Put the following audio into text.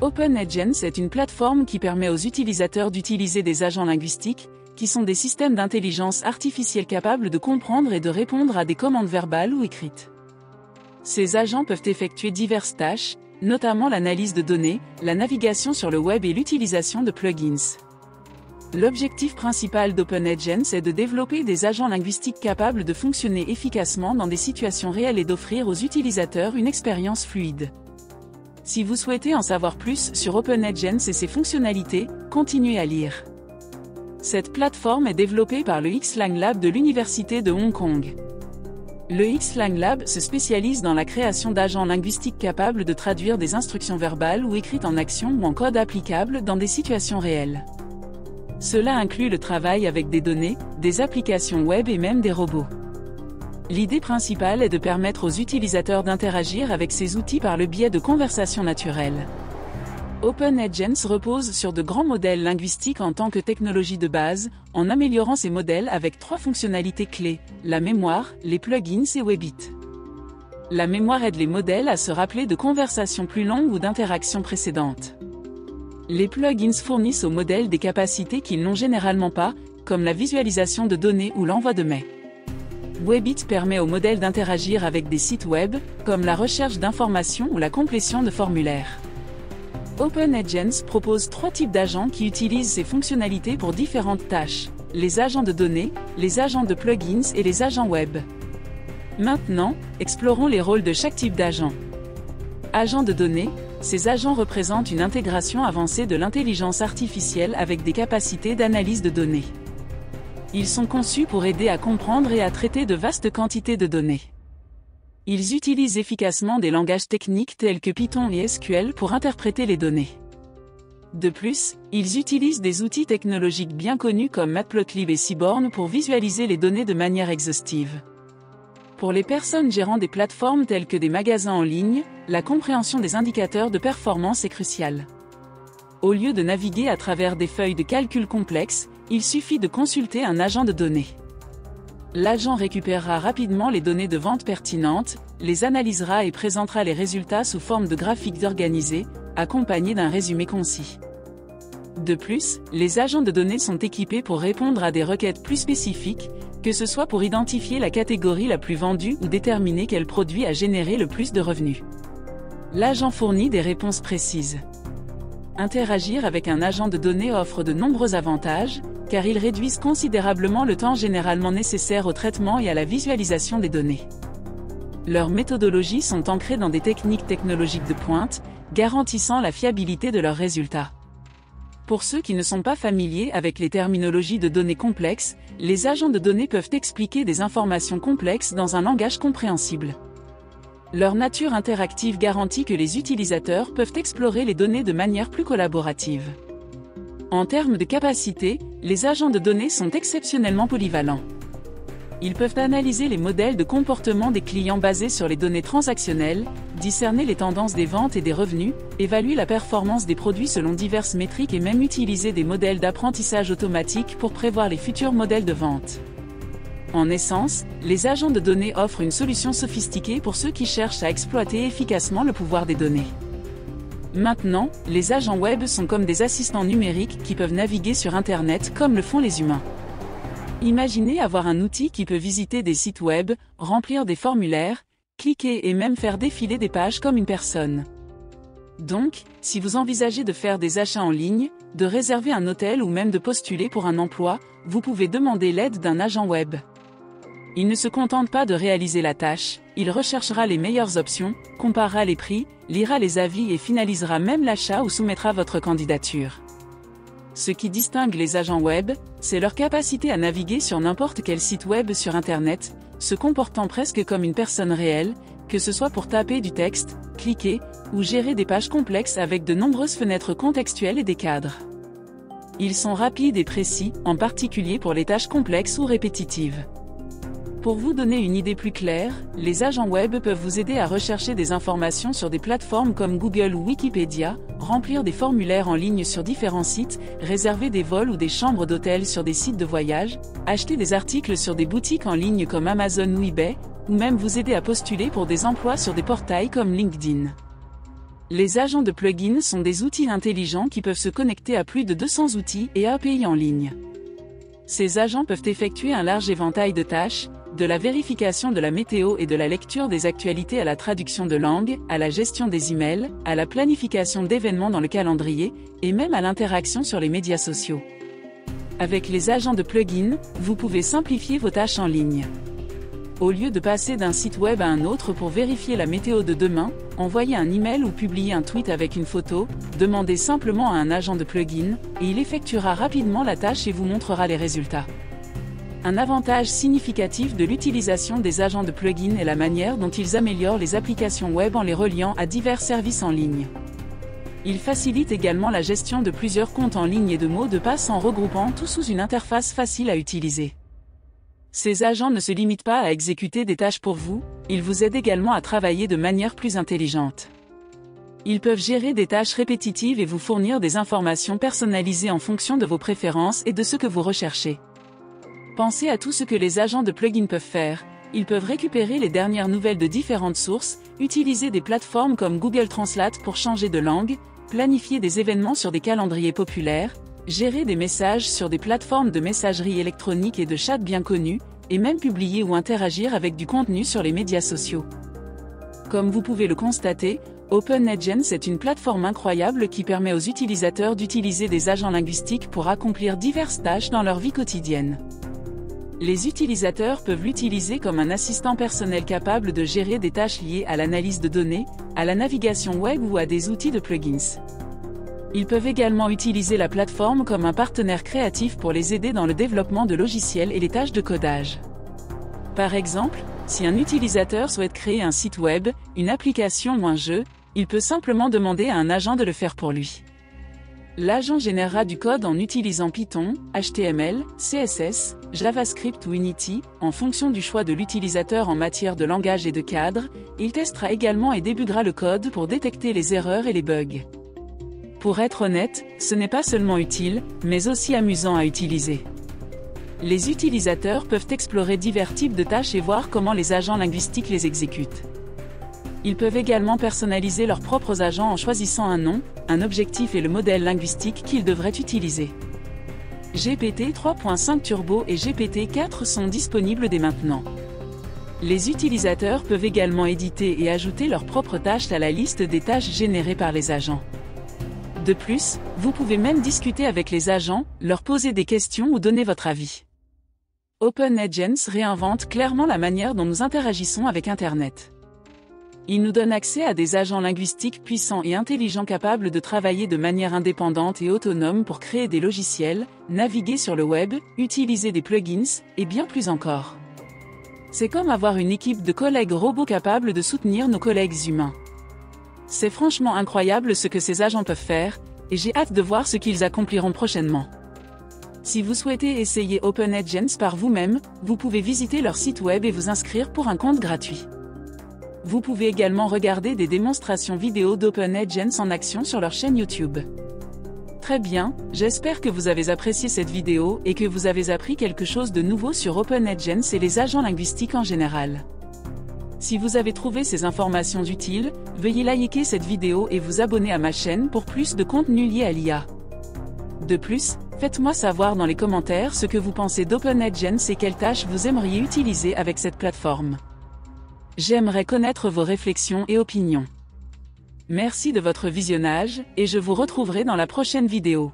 OpenAgents est une plateforme qui permet aux utilisateurs d'utiliser des agents linguistiques, qui sont des systèmes d'intelligence artificielle capables de comprendre et de répondre à des commandes verbales ou écrites. Ces agents peuvent effectuer diverses tâches, notamment l'analyse de données, la navigation sur le web et l'utilisation de plugins. L'objectif principal d'OpenAgents est de développer des agents linguistiques capables de fonctionner efficacement dans des situations réelles et d'offrir aux utilisateurs une expérience fluide. Si vous souhaitez en savoir plus sur OpenAgents et ses fonctionnalités, continuez à lire. Cette plateforme est développée par le Xlang Lab de l'Université de Hong Kong. Le Xlang Lab se spécialise dans la création d'agents linguistiques capables de traduire des instructions verbales ou écrites en action ou en code applicable dans des situations réelles. Cela inclut le travail avec des données, des applications web et même des robots. L'idée principale est de permettre aux utilisateurs d'interagir avec ces outils par le biais de conversations naturelles. OpenAgents repose sur de grands modèles linguistiques en tant que technologie de base, en améliorant ces modèles avec 3 fonctionnalités clés, la mémoire, les plugins et Webbit. La mémoire aide les modèles à se rappeler de conversations plus longues ou d'interactions précédentes. Les plugins fournissent aux modèles des capacités qu'ils n'ont généralement pas, comme la visualisation de données ou l'envoi de mails. Webbit permet aux modèles d'interagir avec des sites web, comme la recherche d'informations ou la complétion de formulaires. OpenAgents propose 3 types d'agents qui utilisent ces fonctionnalités pour différentes tâches, les agents de données, les agents de plugins et les agents web. Maintenant, explorons les rôles de chaque type d'agent. Agents de données, ces agents représentent une intégration avancée de l'intelligence artificielle avec des capacités d'analyse de données. Ils sont conçus pour aider à comprendre et à traiter de vastes quantités de données. Ils utilisent efficacement des langages techniques tels que Python et SQL pour interpréter les données. De plus, ils utilisent des outils technologiques bien connus comme Matplotlib et Seaborn pour visualiser les données de manière exhaustive. Pour les personnes gérant des plateformes telles que des magasins en ligne, la compréhension des indicateurs de performance est cruciale. Au lieu de naviguer à travers des feuilles de calcul complexes, il suffit de consulter un agent de données. L'agent récupérera rapidement les données de vente pertinentes, les analysera et présentera les résultats sous forme de graphiques organisés, accompagnés d'un résumé concis. De plus, les agents de données sont équipés pour répondre à des requêtes plus spécifiques, que ce soit pour identifier la catégorie la plus vendue ou déterminer quel produit a généré le plus de revenus. L'agent fournit des réponses précises. Interagir avec un agent de données offre de nombreux avantages, car ils réduisent considérablement le temps généralement nécessaire au traitement et à la visualisation des données. Leurs méthodologies sont ancrées dans des techniques technologiques de pointe, garantissant la fiabilité de leurs résultats. Pour ceux qui ne sont pas familiers avec les terminologies de données complexes, les agents de données peuvent expliquer des informations complexes dans un langage compréhensible. Leur nature interactive garantit que les utilisateurs peuvent explorer les données de manière plus collaborative. En termes de capacité, les agents de données sont exceptionnellement polyvalents. Ils peuvent analyser les modèles de comportement des clients basés sur les données transactionnelles, discerner les tendances des ventes et des revenus, évaluer la performance des produits selon diverses métriques et même utiliser des modèles d'apprentissage automatique pour prévoir les futurs modèles de vente. En essence, les agents de données offrent une solution sophistiquée pour ceux qui cherchent à exploiter efficacement le pouvoir des données. Maintenant, les agents web sont comme des assistants numériques qui peuvent naviguer sur Internet comme le font les humains. Imaginez avoir un outil qui peut visiter des sites web, remplir des formulaires, cliquer et même faire défiler des pages comme une personne. Donc, si vous envisagez de faire des achats en ligne, de réserver un hôtel ou même de postuler pour un emploi, vous pouvez demander l'aide d'un agent web. Il ne se contente pas de réaliser la tâche, il recherchera les meilleures options, comparera les prix, lira les avis et finalisera même l'achat ou soumettra votre candidature. Ce qui distingue les agents web, c'est leur capacité à naviguer sur n'importe quel site web sur Internet, se comportant presque comme une personne réelle, que ce soit pour taper du texte, cliquer, ou gérer des pages complexes avec de nombreuses fenêtres contextuelles et des cadres. Ils sont rapides et précis, en particulier pour les tâches complexes ou répétitives. Pour vous donner une idée plus claire, les agents web peuvent vous aider à rechercher des informations sur des plateformes comme Google ou Wikipédia, remplir des formulaires en ligne sur différents sites, réserver des vols ou des chambres d'hôtel sur des sites de voyage, acheter des articles sur des boutiques en ligne comme Amazon ou eBay, ou même vous aider à postuler pour des emplois sur des portails comme LinkedIn. Les agents de plugins sont des outils intelligents qui peuvent se connecter à plus de 200 outils et API en ligne. Ces agents peuvent effectuer un large éventail de tâches, de la vérification de la météo et de la lecture des actualités à la traduction de langue, à la gestion des emails, à la planification d'événements dans le calendrier, et même à l'interaction sur les médias sociaux. Avec les agents de plugins, vous pouvez simplifier vos tâches en ligne. Au lieu de passer d'un site web à un autre pour vérifier la météo de demain, envoyer un email ou publier un tweet avec une photo, demandez simplement à un agent de plugin, et il effectuera rapidement la tâche et vous montrera les résultats. Un avantage significatif de l'utilisation des agents de plugin est la manière dont ils améliorent les applications web en les reliant à divers services en ligne. Ils facilitent également la gestion de plusieurs comptes en ligne et de mots de passe en regroupant tout sous une interface facile à utiliser. Ces agents ne se limitent pas à exécuter des tâches pour vous, ils vous aident également à travailler de manière plus intelligente. Ils peuvent gérer des tâches répétitives et vous fournir des informations personnalisées en fonction de vos préférences et de ce que vous recherchez. Pensez à tout ce que les agents de plugins peuvent faire. Ils peuvent récupérer les dernières nouvelles de différentes sources, utiliser des plateformes comme Google Translate pour changer de langue, planifier des événements sur des calendriers populaires, gérer des messages sur des plateformes de messagerie électronique et de chat bien connues, et même publier ou interagir avec du contenu sur les médias sociaux. Comme vous pouvez le constater, OpenAgents est une plateforme incroyable qui permet aux utilisateurs d'utiliser des agents linguistiques pour accomplir diverses tâches dans leur vie quotidienne. Les utilisateurs peuvent l'utiliser comme un assistant personnel capable de gérer des tâches liées à l'analyse de données, à la navigation web ou à des outils de plugins. Ils peuvent également utiliser la plateforme comme un partenaire créatif pour les aider dans le développement de logiciels et les tâches de codage. Par exemple, si un utilisateur souhaite créer un site web, une application ou un jeu, il peut simplement demander à un agent de le faire pour lui. L'agent générera du code en utilisant Python, HTML, CSS, JavaScript ou Unity, en fonction du choix de l'utilisateur en matière de langage et de cadre. Il testera également et débuggera le code pour détecter les erreurs et les bugs. Pour être honnête, ce n'est pas seulement utile, mais aussi amusant à utiliser. Les utilisateurs peuvent explorer divers types de tâches et voir comment les agents linguistiques les exécutent. Ils peuvent également personnaliser leurs propres agents en choisissant un nom, un objectif et le modèle linguistique qu'ils devraient utiliser. GPT 3.5 Turbo et GPT 4 sont disponibles dès maintenant. Les utilisateurs peuvent également éditer et ajouter leurs propres tâches à la liste des tâches générées par les agents. De plus, vous pouvez même discuter avec les agents, leur poser des questions ou donner votre avis. OpenAgents réinvente clairement la manière dont nous interagissons avec Internet. Il nous donne accès à des agents linguistiques puissants et intelligents capables de travailler de manière indépendante et autonome pour créer des logiciels, naviguer sur le web, utiliser des plugins, et bien plus encore. C'est comme avoir une équipe de collègues robots capables de soutenir nos collègues humains. C'est franchement incroyable ce que ces agents peuvent faire, et j'ai hâte de voir ce qu'ils accompliront prochainement. Si vous souhaitez essayer OpenAgents par vous-même, vous pouvez visiter leur site web et vous inscrire pour un compte gratuit. Vous pouvez également regarder des démonstrations vidéo d'OpenAgents en action sur leur chaîne YouTube. Très bien, j'espère que vous avez apprécié cette vidéo et que vous avez appris quelque chose de nouveau sur OpenAgents et les agents linguistiques en général. Si vous avez trouvé ces informations utiles, veuillez liker cette vidéo et vous abonner à ma chaîne pour plus de contenu lié à l'IA. De plus, faites-moi savoir dans les commentaires ce que vous pensez d'OpenAgents et quelles tâches vous aimeriez utiliser avec cette plateforme. J'aimerais connaître vos réflexions et opinions. Merci de votre visionnage, et je vous retrouverai dans la prochaine vidéo.